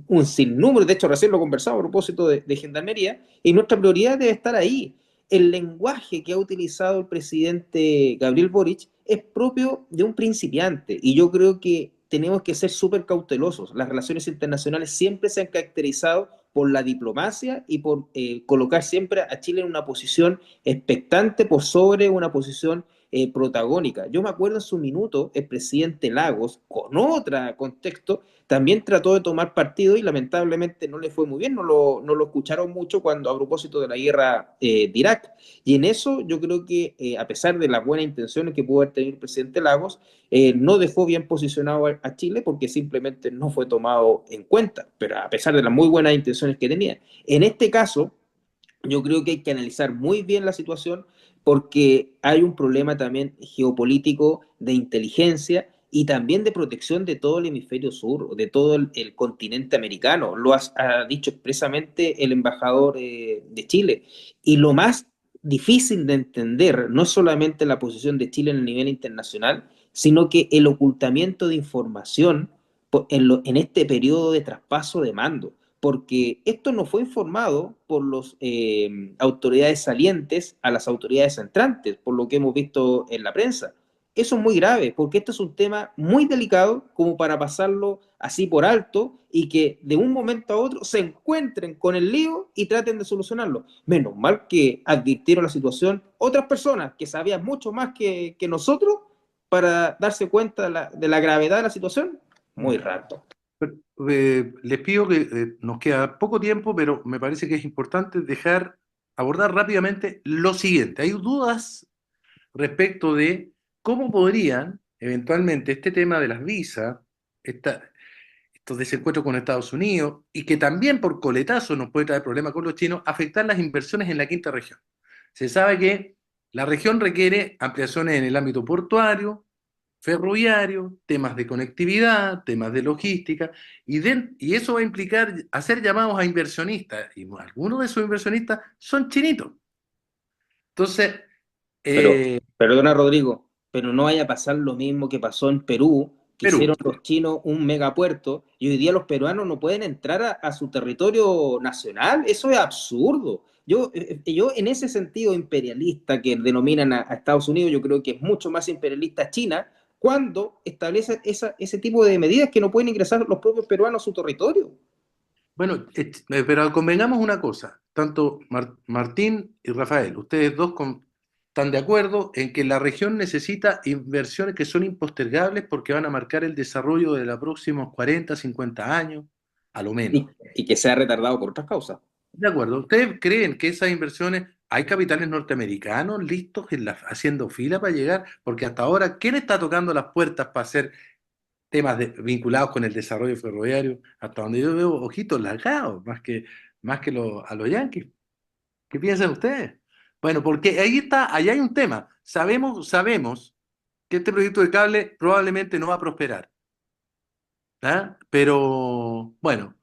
Speaker 3: un sinnúmero, de hecho recién lo conversamos a propósito de Gendarmería, y nuestra prioridad debe estar ahí. El lenguaje que ha utilizado el presidente Gabriel Boric es propio de un principiante y yo creo que tenemos que ser súper cautelosos. Las relaciones internacionales siempre se han caracterizado por la diplomacia y por colocar siempre a Chile en una posición expectante por sobre una posición protagónica. Yo me acuerdo en su minuto, el presidente Lagos, con otro contexto, también trató de tomar partido y lamentablemente no le fue muy bien, no lo escucharon mucho cuando a propósito de la guerra de Irak. Y en eso yo creo que a pesar de las buenas intenciones que pudo haber tenido el presidente Lagos, no dejó bien posicionado a Chile porque simplemente no fue tomado en cuenta, pero a pesar de las muy buenas intenciones que tenía. En este caso, yo creo que hay que analizar muy bien la situación porque hay un problema también geopolítico de inteligencia y también de protección de todo el hemisferio sur, de todo el continente americano. Ha dicho expresamente el embajador de Chile. Y lo más difícil de entender no es solamente la posición de Chile en el nivel internacional, sino que el ocultamiento de información en este periodo de traspaso de mando porque esto no fue informado por las autoridades salientes a las autoridades entrantes, por lo que hemos visto en la prensa. Eso es muy grave, porque este es un tema muy delicado como para pasarlo así por alto y que de un momento a otro se encuentren con el lío y traten de solucionarlo. Menos mal que advirtieron la situación otras personas que sabían mucho más que nosotros para darse cuenta de la gravedad de la situación. Muy rato.
Speaker 1: Les pido que nos queda poco tiempo, pero me parece que es importante abordar rápidamente lo siguiente. Hay dudas respecto de cómo podrían eventualmente este tema de las visas, estos desencuentros con Estados Unidos, y que también por coletazo nos puede traer problemas con los chinos, afectar las inversiones en la quinta región. Se sabe que la región requiere ampliaciones en el ámbito portuario, ferroviario, temas de conectividad, temas de logística, y eso va a implicar hacer llamados a inversionistas, y algunos de esos inversionistas son chinitos. Entonces,
Speaker 3: Pero,
Speaker 1: eh,
Speaker 3: perdona Rodrigo, pero no vaya a pasar lo mismo que pasó en Perú, que
Speaker 1: Perú.
Speaker 3: hicieron los chinos un megapuerto y hoy día los peruanos no pueden entrar a su territorio nacional. Eso es absurdo. Yo en ese sentido imperialista que denominan a Estados Unidos, yo creo que es mucho más imperialista China cuando establece ese tipo de medidas que no pueden ingresar los propios peruanos a su territorio.
Speaker 1: Bueno, pero convengamos una cosa, tanto Martín y Rafael, ustedes dos están de acuerdo en que la región necesita inversiones que son impostergables porque van a marcar el desarrollo de los próximos 40, 50 años, a lo menos.
Speaker 3: Y que sea retardado por otras causas.
Speaker 1: De acuerdo, ¿ustedes creen que esas inversiones, hay capitales norteamericanos listos haciendo fila para llegar? Porque hasta ahora, ¿quién está tocando las puertas para hacer temas vinculados con el desarrollo ferroviario, hasta donde yo veo ojitos largados, a los yanquis? ¿Qué piensan ustedes? Bueno, porque ahí está, allá hay un tema. Sabemos que este proyecto de cable probablemente no va a prosperar, ¿ah? Pero bueno,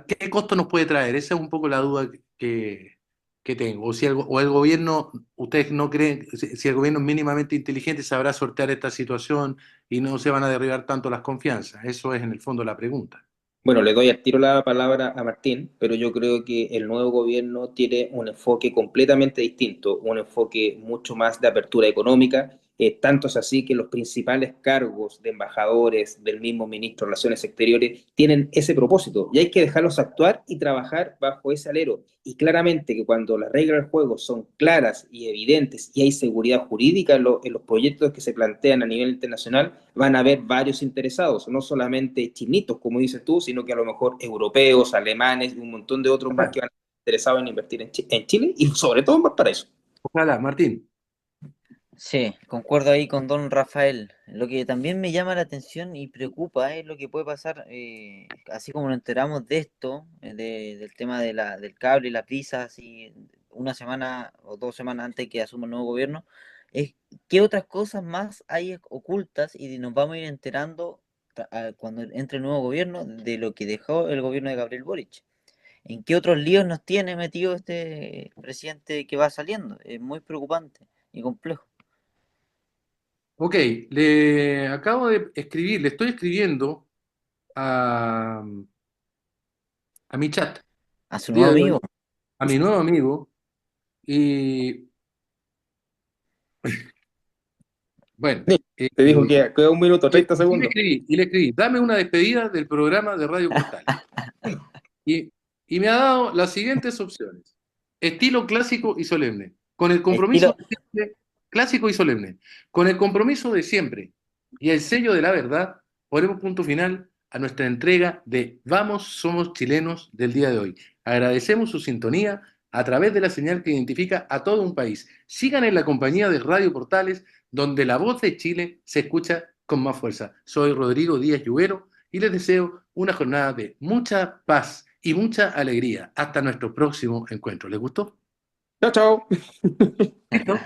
Speaker 1: ¿qué costo nos puede traer? Esa es un poco la duda que tengo. O el gobierno, ustedes no creen, si el gobierno es mínimamente inteligente, sabrá sortear esta situación y no se van a derribar tanto las confianzas. Eso es en el fondo la pregunta.
Speaker 3: Bueno, le doy al tiro la palabra a Martín, pero yo creo que el nuevo gobierno tiene un enfoque completamente distinto, un enfoque mucho más de apertura económica, Tanto es así que los principales cargos de embajadores, del mismo ministro de Relaciones Exteriores, tienen ese propósito y hay que dejarlos actuar y trabajar bajo ese alero. Y claramente que cuando las reglas del juego son claras y evidentes y hay seguridad jurídica en los proyectos que se plantean a nivel internacional, van a haber varios interesados, no solamente chinitos, como dices tú, sino que a lo mejor europeos, alemanes y un montón de otros más que van a estar interesados en invertir en Chile y sobre todo en Valparaíso.
Speaker 1: Ojalá, Martín.
Speaker 2: Sí, concuerdo ahí con don Rafael. Lo que también me llama la atención y preocupa es lo que puede pasar, así como nos enteramos de esto, del tema del cable y las visas, así una semana o 2 semanas antes que asuma el nuevo gobierno, es qué otras cosas más hay ocultas y nos vamos a ir enterando cuando entre el nuevo gobierno de lo que dejó el gobierno de Gabriel Boric. ¿En qué otros líos nos tiene metido este presidente que va saliendo? Es muy preocupante y complejo.
Speaker 1: Ok, le acabo de escribir, le estoy escribiendo a, a mi chat
Speaker 2: A su
Speaker 1: el
Speaker 2: nuevo
Speaker 1: día de
Speaker 2: amigo.
Speaker 1: hoy, a mi nuevo amigo, y bueno,
Speaker 3: Te dijo que queda 1 minuto, 30 segundos.
Speaker 1: y le escribí, dame una despedida del programa de Radio Portales. Y, y me ha dado las siguientes opciones. Estilo clásico y solemne, con el compromiso
Speaker 2: Estilo,
Speaker 1: de siempre, clásico y solemne, con el compromiso de siempre y el sello de la verdad, ponemos punto final a nuestra entrega de Vamos, somos chilenos del día de hoy. Agradecemos su sintonía a través de la señal que identifica a todo un país. Sigan en la compañía de Radio Portales, donde la voz de Chile se escucha con más fuerza. Soy Rodrigo Díaz Lluvero y les deseo una jornada de mucha paz y mucha alegría. Hasta nuestro próximo encuentro. ¿Les gustó?
Speaker 3: Chao, chao.
Speaker 1: ¿Listo?